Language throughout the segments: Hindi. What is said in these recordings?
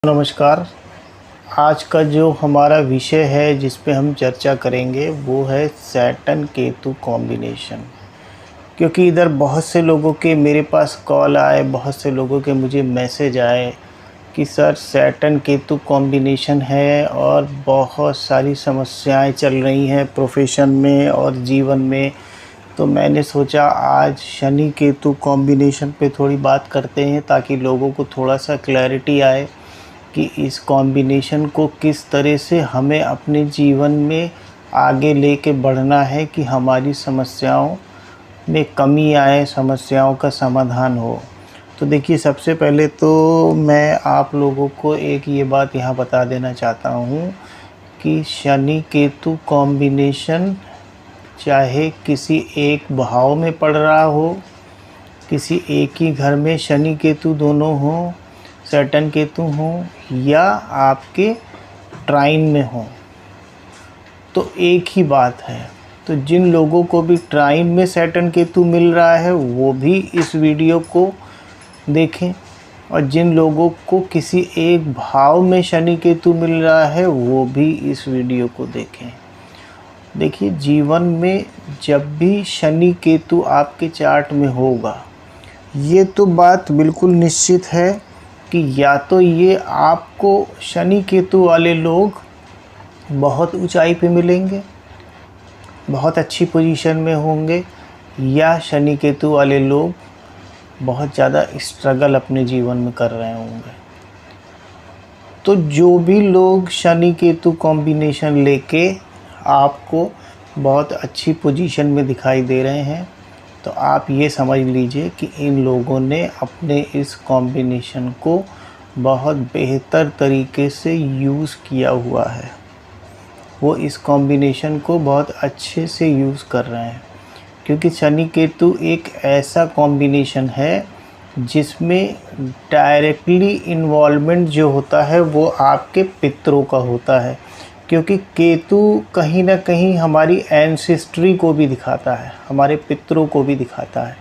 नमस्कार। आज का जो हमारा विषय है जिस पे हम चर्चा करेंगे वो है सैटर्न केतु कॉम्बिनेशन। क्योंकि इधर बहुत से लोगों के मेरे पास कॉल आए, बहुत से लोगों के मुझे मैसेज आए कि सर सैटर्न केतु कॉम्बिनेशन है और बहुत सारी समस्याएं चल रही हैं प्रोफेशन में और जीवन में। तो मैंने सोचा आज शनि केतु कॉम्बिनेशन पे थोड़ी बात करते हैं ताकि लोगों को थोड़ा सा क्लैरिटी आए कि इस कॉम्बिनेशन को किस तरह से हमें अपने जीवन में आगे लेके बढ़ना है कि हमारी समस्याओं में कमी आए, समस्याओं का समाधान हो। तो देखिए, सबसे पहले तो मैं आप लोगों को एक ये बात यहाँ बता देना चाहता हूँ कि शनि केतु कॉम्बिनेशन चाहे किसी एक भाव में पड़ रहा हो, किसी एक ही घर में शनि केतु दोनों हों, सैटर्न केतु हों, या आपके ट्राइन में हों, तो एक ही बात है। तो जिन लोगों को भी ट्राइन में सैटर्न केतु मिल रहा है वो भी इस वीडियो को देखें, और जिन लोगों को किसी एक भाव में शनि केतु मिल रहा है वो भी इस वीडियो को देखें। देखिए, जीवन में जब भी शनि केतु आपके चार्ट में होगा, ये तो बात बिल्कुल निश्चित है कि या तो ये आपको शनि केतु वाले लोग बहुत ऊंचाई पे मिलेंगे, बहुत अच्छी पोजीशन में होंगे, या शनि केतु वाले लोग बहुत ज़्यादा स्ट्रगल अपने जीवन में कर रहे होंगे। तो जो भी लोग शनि केतु कॉम्बिनेशन लेके आपको बहुत अच्छी पोजीशन में दिखाई दे रहे हैं, तो आप ये समझ लीजिए कि इन लोगों ने अपने इस कॉम्बिनेशन को बहुत बेहतर तरीके से यूज़ किया हुआ है। वो इस कॉम्बिनेशन को बहुत अच्छे से यूज़ कर रहे हैं, क्योंकि शनि केतु एक ऐसा कॉम्बिनेशन है जिसमें डायरेक्टली इन्वॉल्वमेंट जो होता है वो आपके पितरों का होता है। क्योंकि केतु कहीं ना कहीं हमारी एंसेस्ट्री को भी दिखाता है, हमारे पितरों को भी दिखाता है।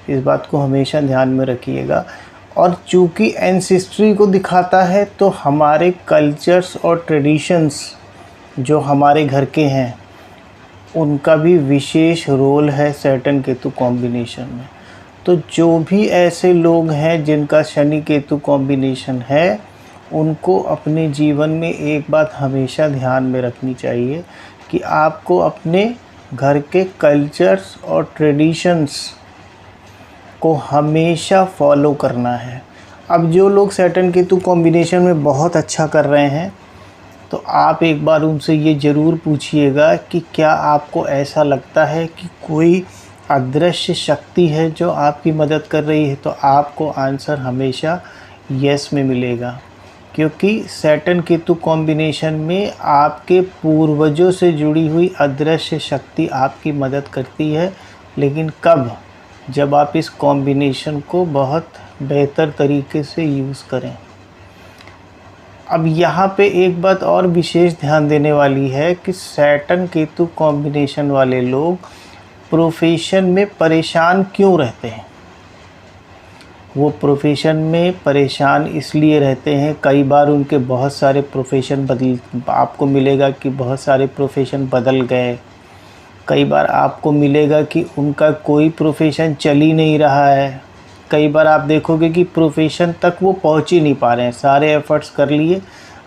इस बात को हमेशा ध्यान में रखिएगा। और चूँकि एंसेस्ट्री को दिखाता है तो हमारे कल्चर्स और ट्रेडिशंस जो हमारे घर के हैं उनका भी विशेष रोल है सैटर्न केतु कॉम्बिनेशन में। तो जो भी ऐसे लोग हैं जिनका शनि केतु कॉम्बिनेशन है, उनको अपने जीवन में एक बात हमेशा ध्यान में रखनी चाहिए कि आपको अपने घर के कल्चर्स और ट्रेडिशंस को हमेशा फॉलो करना है। अब जो लोग सैटर्न केतु कॉम्बिनेशन में बहुत अच्छा कर रहे हैं, तो आप एक बार उनसे ये ज़रूर पूछिएगा कि क्या आपको ऐसा लगता है कि कोई अदृश्य शक्ति है जो आपकी मदद कर रही है। तो आपको आंसर हमेशा यस में मिलेगा, क्योंकि सैटर्न केतु कॉम्बिनेशन में आपके पूर्वजों से जुड़ी हुई अदृश्य शक्ति आपकी मदद करती है। लेकिन कब? जब आप इस कॉम्बिनेशन को बहुत बेहतर तरीके से यूज़ करें। अब यहाँ पे एक बात और विशेष ध्यान देने वाली है कि सैटर्न केतु कॉम्बिनेशन वाले लोग प्रोफेशन में परेशान क्यों रहते हैं। वो प्रोफेशन में परेशान इसलिए रहते हैं, कई बार उनके बहुत सारे प्रोफेशन आपको मिलेगा कि बहुत सारे प्रोफेशन बदल गए। कई बार आपको मिलेगा कि उनका कोई प्रोफेशन चल ही नहीं रहा है। कई बार आप देखोगे कि प्रोफेशन तक वो पहुंच ही नहीं पा रहे हैं, सारे एफ़र्ट्स कर लिए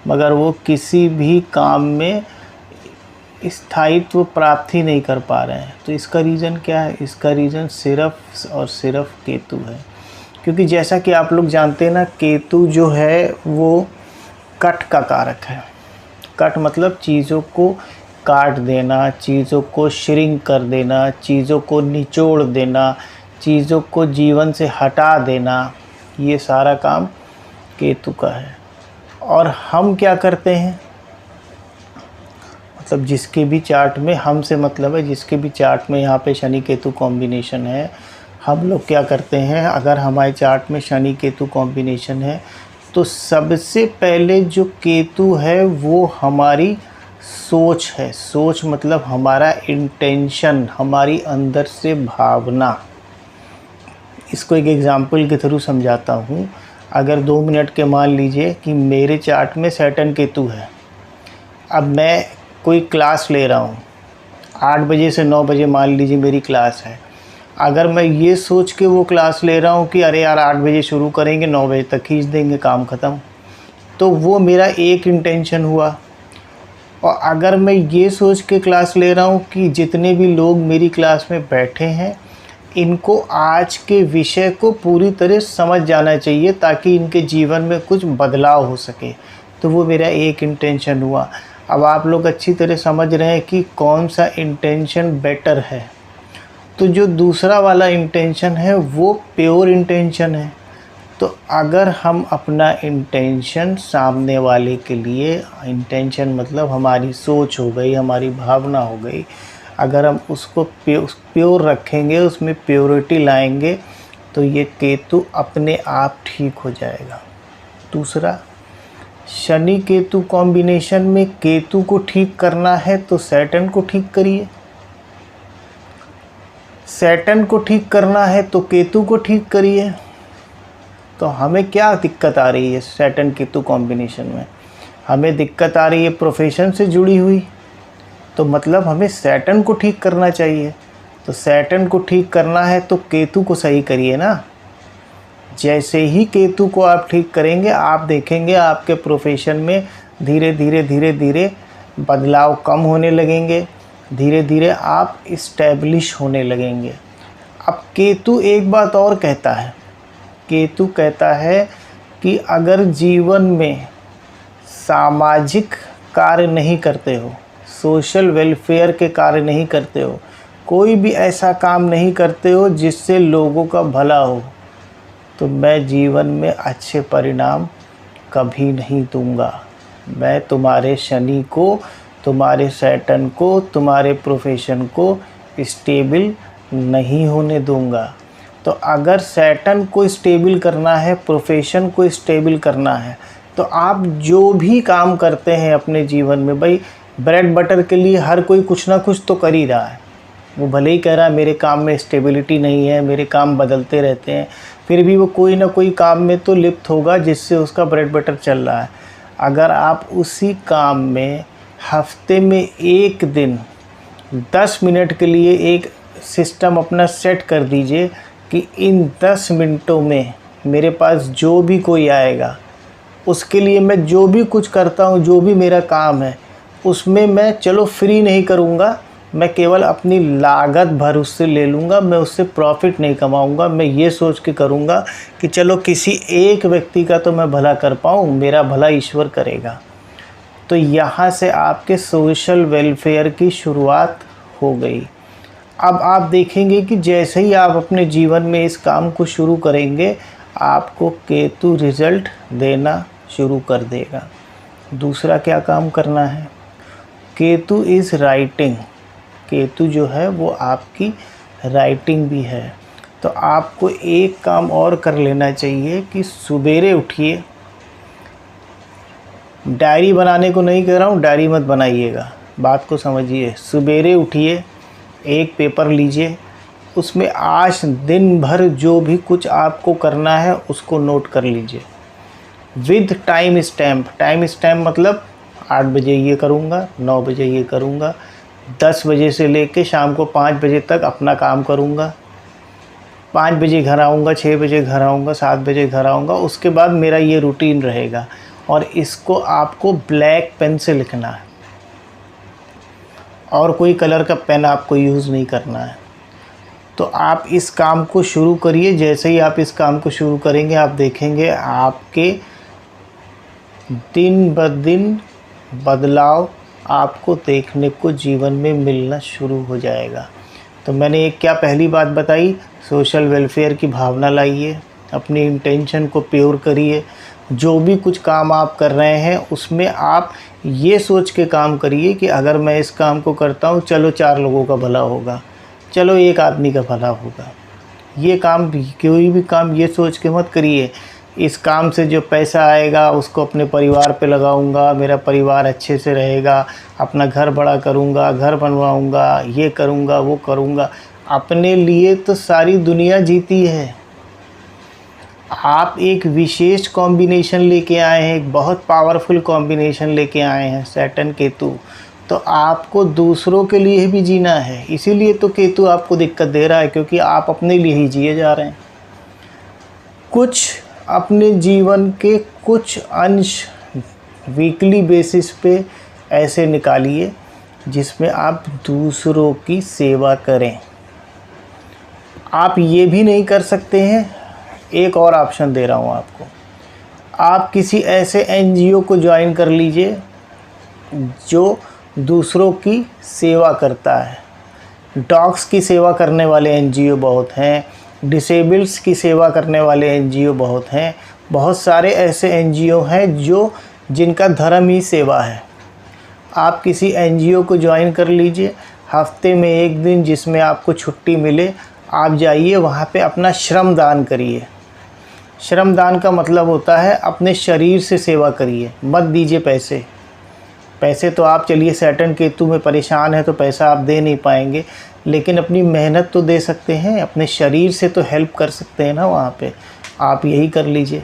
मगर वो किसी भी काम में स्थायित्व प्राप्त ही नहीं कर पा रहे हैं। तो इसका रीज़न क्या है? इसका रीज़न सिर्फ़ और सिर्फ केतु है। क्योंकि जैसा कि आप लोग जानते हैं ना, केतु जो है वो कट का कारक है। कट मतलब चीज़ों को काट देना, चीज़ों को श्रिंक कर देना, चीज़ों को निचोड़ देना, चीज़ों को जीवन से हटा देना, ये सारा काम केतु का है। और हम क्या करते हैं, मतलब जिसके भी चार्ट में, हमसे मतलब है जिसके भी चार्ट में यहाँ पे शनि केतु कॉम्बिनेशन है, हम लोग क्या करते हैं, अगर हमारे चार्ट में शनि केतु कॉम्बिनेशन है तो सबसे पहले जो केतु है वो हमारी सोच है। सोच मतलब हमारा इंटेंशन, हमारी अंदर से भावना। इसको एक एग्ज़ाम्पल के थ्रू समझाता हूँ। अगर 2 मिनट के मान लीजिए कि मेरे चार्ट में सैटर्न केतु है। अब मैं कोई क्लास ले रहा हूँ, 8 बजे से 9 बजे मान लीजिए मेरी क्लास है। अगर मैं ये सोच के वो क्लास ले रहा हूँ कि अरे यार 8 बजे शुरू करेंगे, 9 बजे तक खींच देंगे, काम ख़त्म, तो वो मेरा एक इंटेंशन हुआ। और अगर मैं ये सोच के क्लास ले रहा हूँ कि जितने भी लोग मेरी क्लास में बैठे हैं इनको आज के विषय को पूरी तरह समझ जाना चाहिए ताकि इनके जीवन में कुछ बदलाव हो सके, तो वो मेरा एक इंटेंशन हुआ। अब आप लोग अच्छी तरह समझ रहे हैं कि कौन सा इंटेंशन बेटर है। तो जो दूसरा वाला इंटेंशन है वो प्योर इंटेंशन है। तो अगर हम अपना इंटेंशन सामने वाले के लिए, इंटेंशन मतलब हमारी सोच हो गई, हमारी भावना हो गई, अगर हम उसको प्योर रखेंगे, उसमें प्योरिटी लाएंगे, तो ये केतु अपने आप ठीक हो जाएगा। दूसरा, शनि केतु कॉम्बिनेशन में केतु को ठीक करना है तो सैटर्न को ठीक करिए, सैटर्न को ठीक करना है तो केतु को ठीक करिए। तो हमें क्या दिक्कत आ रही है सैटर्न केतु कॉम्बिनेशन में? हमें दिक्कत आ रही है प्रोफेशन से जुड़ी हुई, तो मतलब हमें सैटर्न को ठीक करना चाहिए। तो सैटर्न को ठीक करना है तो केतु को सही करिए ना। जैसे ही केतु को आप ठीक करेंगे, आप देखेंगे आपके प्रोफेशन में धीरे धीरे बदलाव कम होने लगेंगे, धीरे धीरे आप इस्टेब्लिश होने लगेंगे। अब केतु एक बात और कहता है, केतु कहता है कि अगर जीवन में सामाजिक कार्य नहीं करते हो, सोशल वेलफेयर के कार्य नहीं करते हो, कोई भी ऐसा काम नहीं करते हो जिससे लोगों का भला हो, तो मैं जीवन में अच्छे परिणाम कभी नहीं दूंगा। मैं तुम्हारे शनि को, तुम्हारे सैटर्न को, तुम्हारे प्रोफेशन को स्टेबल नहीं होने दूंगा। तो अगर सैटर्न को स्टेबल करना है, प्रोफेशन को स्टेबल करना है, तो आप जो भी काम करते हैं अपने जीवन में, भाई ब्रेड बटर के लिए हर कोई कुछ ना कुछ तो कर ही रहा है। वो भले ही कह रहा है मेरे काम में स्टेबिलिटी नहीं है, मेरे काम बदलते रहते हैं, फिर भी वो कोई ना कोई काम में तो लिप्त होगा जिससे उसका ब्रेड बटर चल रहा है। अगर आप उसी काम में हफ्ते में एक दिन 10 मिनट के लिए एक सिस्टम अपना सेट कर दीजिए कि इन 10 मिनटों में मेरे पास जो भी कोई आएगा उसके लिए मैं जो भी कुछ करता हूँ, जो भी मेरा काम है, उसमें मैं चलो फ्री नहीं करूँगा, मैं केवल अपनी लागत भर उससे ले लूँगा, मैं उससे प्रॉफिट नहीं कमाऊँगा। मैं ये सोच के करूँगा कि चलो किसी एक व्यक्ति का तो मैं भला कर पाऊँ, मेरा भला ईश्वर करेगा। तो यहाँ से आपके सोशल वेलफेयर की शुरुआत हो गई। अब आप देखेंगे कि जैसे ही आप अपने जीवन में इस काम को शुरू करेंगे, आपको केतु रिज़ल्ट देना शुरू कर देगा। दूसरा क्या काम करना है? Ketu is writing. केतु जो है वो आपकी राइटिंग भी है। तो आपको एक काम और कर लेना चाहिए कि सवेरे उठिए, डायरी बनाने को नहीं कह रहा हूँ, डायरी मत बनाइएगा, बात को समझिए। सवेरे उठिए, एक पेपर लीजिए, उसमें आज दिन भर जो भी कुछ आपको करना है उसको नोट कर लीजिए with time stamp. Time stamp मतलब 8 बजे ये करूँगा, 9 बजे ये करूँगा, 10 बजे से लेके शाम को 5 बजे तक अपना काम करूँगा, 5 बजे घर आऊँगा, 6 बजे घर आऊँगा, 7 बजे घर आऊँगा। उसके बाद मेरा ये रूटीन रहेगा और इसको आपको ब्लैक पेन से लिखना है और कोई कलर का पेन आपको यूज़ नहीं करना है। तो आप इस काम को शुरू करिए। जैसे ही आप इस काम को शुरू करेंगे, आप देखेंगे आपके दिन ब दिन बदलाव आपको देखने को जीवन में मिलना शुरू हो जाएगा। तो मैंने एक क्या पहली बात बताई, सोशल वेलफेयर की भावना लाइए, अपनी इंटेंशन को प्योर करिए। जो भी कुछ काम आप कर रहे हैं उसमें आप ये सोच के काम करिए कि अगर मैं इस काम को करता हूँ, चलो 4 लोगों का भला होगा, चलो एक आदमी का भला होगा। ये काम भी, कोई भी काम ये सोच के मत करिए इस काम से जो पैसा आएगा उसको अपने परिवार पे लगाऊंगा, मेरा परिवार अच्छे से रहेगा, अपना घर बड़ा करूंगा, घर बनवाऊंगा, ये करूंगा, वो करूंगा। अपने लिए तो सारी दुनिया जीती है। आप एक विशेष कॉम्बिनेशन लेके आए हैं, एक बहुत पावरफुल कॉम्बिनेशन लेके आए हैं सैटर्न केतु। तो आपको दूसरों के लिए भी जीना है, इसीलिए तो केतु आपको दिक्कत दे रहा है, क्योंकि आप अपने लिए ही जिए जा रहे हैं। कुछ अपने जीवन के कुछ अंश वीकली बेसिस पे ऐसे निकालिए जिसमें आप दूसरों की सेवा करें। आप ये भी नहीं कर सकते हैं, एक और ऑप्शन दे रहा हूँ आपको। आप किसी ऐसे एनजीओ को ज्वाइन कर लीजिए जो दूसरों की सेवा करता है। डॉग्स की सेवा करने वाले एनजीओ बहुत हैं, डिसेबल्स की सेवा करने वाले एनजीओ बहुत हैं, बहुत सारे ऐसे एनजीओ हैं जिनका धर्म ही सेवा है। आप किसी एनजीओ को ज्वाइन कर लीजिए, हफ्ते में एक दिन जिसमें आपको छुट्टी मिले, आप जाइए वहाँ पे अपना श्रम दान करिए। श्रम दान का मतलब होता है अपने शरीर से सेवा करिए, मत दीजिए पैसे। पैसे तो आप चलिए सैटर्न केतु में परेशान है तो पैसा आप दे नहीं पाएंगे, लेकिन अपनी मेहनत तो दे सकते हैं, अपने शरीर से तो हेल्प कर सकते हैं ना वहाँ पे। आप यही कर लीजिए,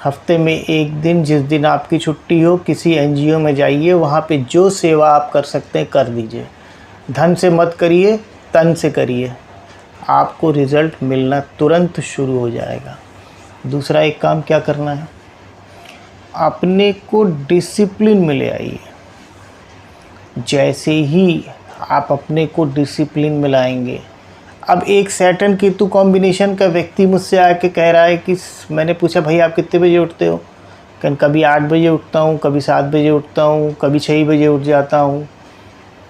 हफ्ते में एक दिन जिस दिन आपकी छुट्टी हो किसी एनजीओ में जाइए, वहाँ पे जो सेवा आप कर सकते हैं कर दीजिए। धन से मत करिए, तन से करिए, आपको रिज़ल्ट मिलना तुरंत शुरू हो जाएगा। दूसरा एक काम क्या करना है, अपने को डिसिप्लिन में ले आइए। जैसे ही आप अपने को डिसिप्लिन में लाएंगे, अब एक सैटर्न केतु कॉम्बिनेशन का व्यक्ति मुझसे आके कह रहा है कि मैंने पूछा भाई आप कितने बजे उठते हो? कभी 8 बजे उठता हूँ, कभी 7 बजे उठता हूँ, कभी 6 बजे उठ जाता हूँ,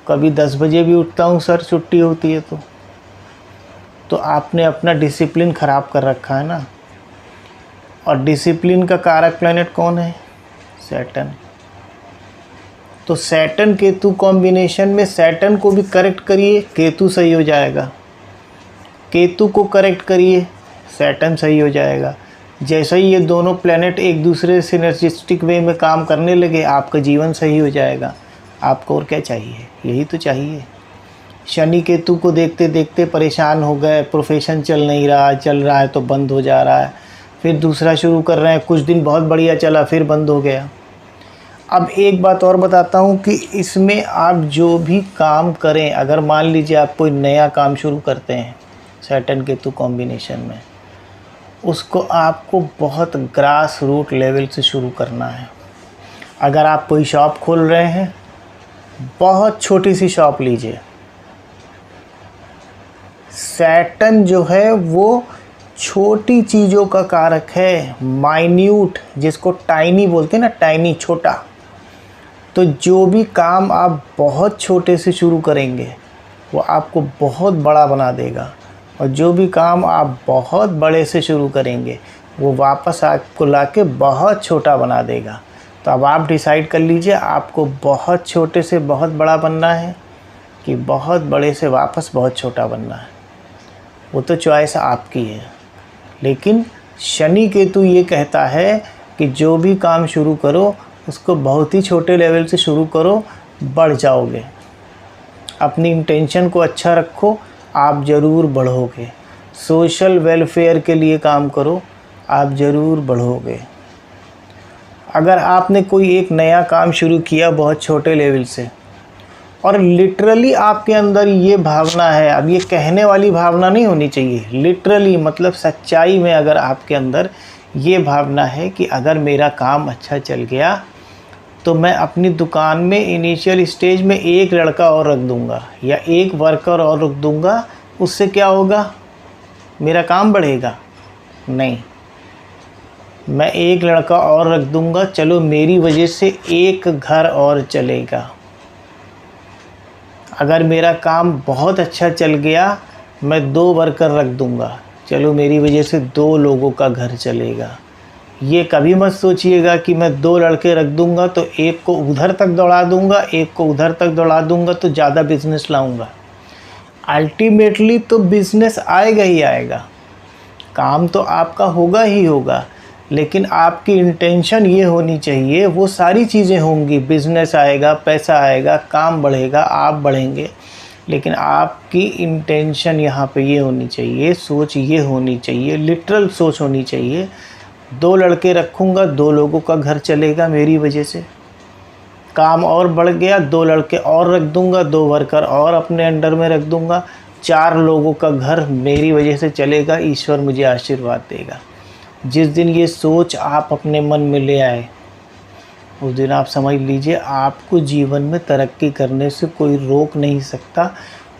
कभी 10 बजे भी उठता हूँ सर, छुट्टी होती है तो आपने अपना डिसिप्लिन ख़राब कर रखा है ना। और डिसिप्लिन का कारक प्लैनेट कौन है? सैटर्न। तो सैटर्न केतु कॉम्बिनेशन में सैटर्न को भी करेक्ट करिए, केतु सही हो जाएगा। केतु को करेक्ट करिए, सैटर्न सही हो जाएगा। जैसे ही ये दोनों प्लैनेट एक दूसरे से सिनर्जिस्टिक वे में काम करने लगे, आपका जीवन सही हो जाएगा। आपको और क्या चाहिए? यही तो चाहिए। शनि केतु को देखते देखते परेशान हो गए, प्रोफेशन चल नहीं रहा, चल रहा है तो बंद हो जा रहा है, फिर दूसरा शुरू कर रहे हैं, कुछ दिन बहुत बढ़िया चला फिर बंद हो गया। अब एक बात और बताता हूँ कि इसमें आप जो भी काम करें, अगर मान लीजिए आप कोई नया काम शुरू करते हैं सैटर्न केतु कॉम्बिनेशन में, उसको आपको बहुत ग्रास रूट लेवल से शुरू करना है। अगर आप कोई शॉप खोल रहे हैं, बहुत छोटी सी शॉप लीजिए। सैटर्न जो है वो छोटी चीज़ों का कारक है, माइन्यूट, जिसको टाइनी बोलते हैं ना, टाइनी, छोटा। तो जो भी काम आप बहुत छोटे से शुरू करेंगे वो आपको बहुत बड़ा बना देगा, और जो भी काम आप बहुत बड़े से शुरू करेंगे वो वापस आपको लाके बहुत छोटा बना देगा। तो अब आप डिसाइड कर लीजिए, आपको बहुत छोटे से बहुत बड़ा बनना है कि बहुत बड़े से वापस बहुत छोटा बनना है। वो तो चॉइस आपकी है। लेकिन शनि केतु ये कहता है कि जो भी काम शुरू करो उसको बहुत ही छोटे लेवल से शुरू करो, बढ़ जाओगे। अपनी इंटेंशन को अच्छा रखो, आप ज़रूर बढ़ोगे। सोशल वेलफेयर के लिए काम करो, आप ज़रूर बढ़ोगे। अगर आपने कोई एक नया काम शुरू किया बहुत छोटे लेवल से, और लिटरली आपके अंदर ये भावना है, अब ये कहने वाली भावना नहीं होनी चाहिए, लिटरली मतलब सच्चाई में अगर आपके अंदर ये भावना है कि अगर मेरा काम अच्छा चल गया तो मैं अपनी दुकान में इनिशियल स्टेज में एक लड़का और रख दूंगा या एक वर्कर और रख दूंगा, उससे क्या होगा? मेरा काम बढ़ेगा? नहीं, मैं एक लड़का और रख दूंगा, चलो मेरी वजह से एक घर और चलेगा। अगर मेरा काम बहुत अच्छा चल गया, मैं 2 वर्कर रख दूंगा, चलो मेरी वजह से 2 लोगों का घर चलेगा। ये कभी मत सोचिएगा कि मैं 2 लड़के रख दूंगा तो एक को उधर तक दौड़ा दूंगा, एक को उधर तक दौड़ा दूंगा तो ज़्यादा बिजनेस लाऊंगा। अल्टीमेटली तो बिजनेस आएगा ही आएगा, काम तो आपका होगा ही होगा, लेकिन आपकी इंटेंशन ये होनी चाहिए, वो सारी चीज़ें होंगी, बिजनेस आएगा, पैसा आएगा, काम बढ़ेगा, आप बढ़ेंगे, लेकिन आपकी इंटेंशन यहाँ पे ये होनी चाहिए, सोच ये होनी चाहिए, लिटरल सोच होनी चाहिए। 2 लड़के रखूँगा, 2 लोगों का घर चलेगा मेरी वजह से। काम और बढ़ गया, 2 लड़के और रख दूँगा, 2 वर्कर और अपने अंडर में रख दूँगा, 4 लोगों का घर मेरी वजह से चलेगा, ईश्वर मुझे आशीर्वाद देगा। जिस दिन ये सोच आप अपने मन में ले आए, उस दिन आप समझ लीजिए आपको जीवन में तरक्की करने से कोई रोक नहीं सकता।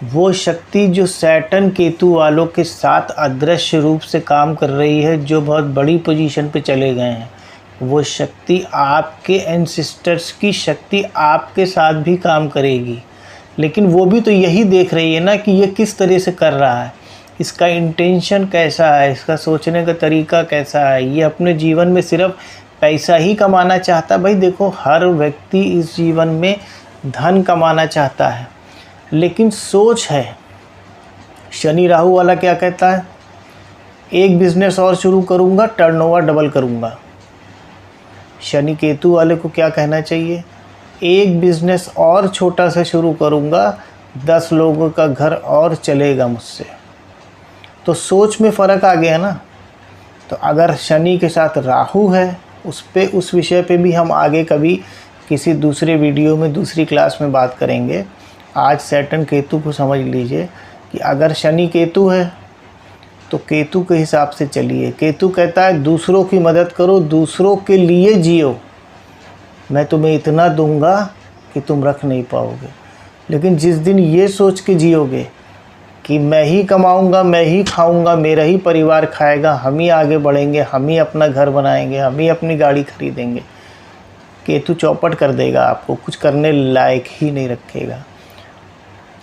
वो शक्ति जो सैटर्न केतु वालों के साथ अदृश्य रूप से काम कर रही है, जो बहुत बड़ी पोजीशन पे चले गए हैं, वो शक्ति आपके एंसेस्टर्स की शक्ति आपके साथ भी काम करेगी। लेकिन वो भी तो यही देख रही है ना कि ये किस तरह से कर रहा है, इसका इंटेंशन कैसा है, इसका सोचने का तरीका कैसा है। ये अपने जीवन में सिर्फ पैसा ही कमाना चाहता। भाई देखो, हर व्यक्ति इस जीवन में धन कमाना चाहता है, लेकिन सोच है। शनि राहु वाला क्या कहता है? एक बिजनेस और शुरू करूँगा, टर्नओवर डबल करूँगा। शनि केतु वाले को क्या कहना चाहिए? एक बिजनेस और छोटा सा शुरू करूँगा, 10 लोगों का घर और चलेगा मुझसे। तो सोच में फ़र्क आ गया ना। तो अगर शनि के साथ राहु है, उस विषय पे भी हम आगे कभी किसी दूसरे वीडियो में, दूसरी क्लास में बात करेंगे। आज सैटर्न केतु को समझ लीजिए कि अगर शनि केतु है तो केतु के हिसाब से चलिए। केतु कहता है दूसरों की मदद करो, दूसरों के लिए जियो, मैं तुम्हें इतना दूंगा कि तुम रख नहीं पाओगे। लेकिन जिस दिन ये सोच के जियोगे कि मैं ही कमाऊंगा, मैं ही खाऊंगा, मेरा ही परिवार खाएगा, हम ही आगे बढ़ेंगे, हम ही अपना घर बनाएंगे, हम ही अपनी गाड़ी खरीदेंगे, केतु चौपट कर देगा आपको, कुछ करने लायक ही नहीं रखेगा।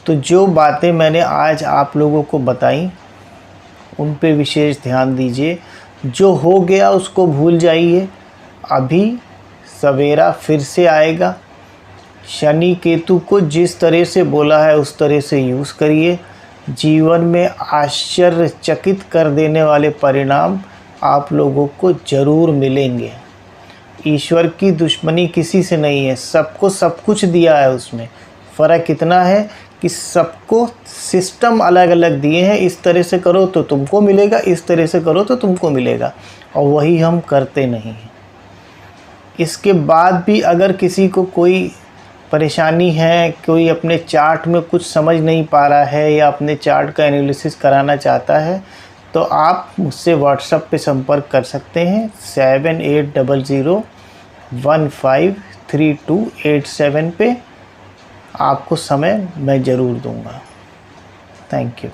तो जो बातें मैंने आज आप लोगों को बताई, उन पे विशेष ध्यान दीजिए। जो हो गया उसको भूल जाइए। अभी सवेरा फिर से आएगा। शनि केतु को जिस तरह से बोला है उस तरह से यूज़ करिए। जीवन में आश्चर्यचकित कर देने वाले परिणाम आप लोगों को ज़रूर मिलेंगे। ईश्वर की दुश्मनी किसी से नहीं है, सबको सब कुछ दिया है। उसमें फ़र्क इतना है कि सबको सिस्टम अलग अलग दिए हैं। इस तरह से करो तो तुमको मिलेगा, इस तरह से करो तो तुमको मिलेगा, और वही हम करते नहीं हैं। इसके बाद भी अगर किसी को कोई परेशानी है, कोई अपने चार्ट में कुछ समझ नहीं पा रहा है या अपने चार्ट का एनालिसिस कराना चाहता है, तो आप मुझसे व्हाट्सएप पे संपर्क कर सकते हैं 7800153287 पे। आपको समय मैं ज़रूर दूंगा। Thank you.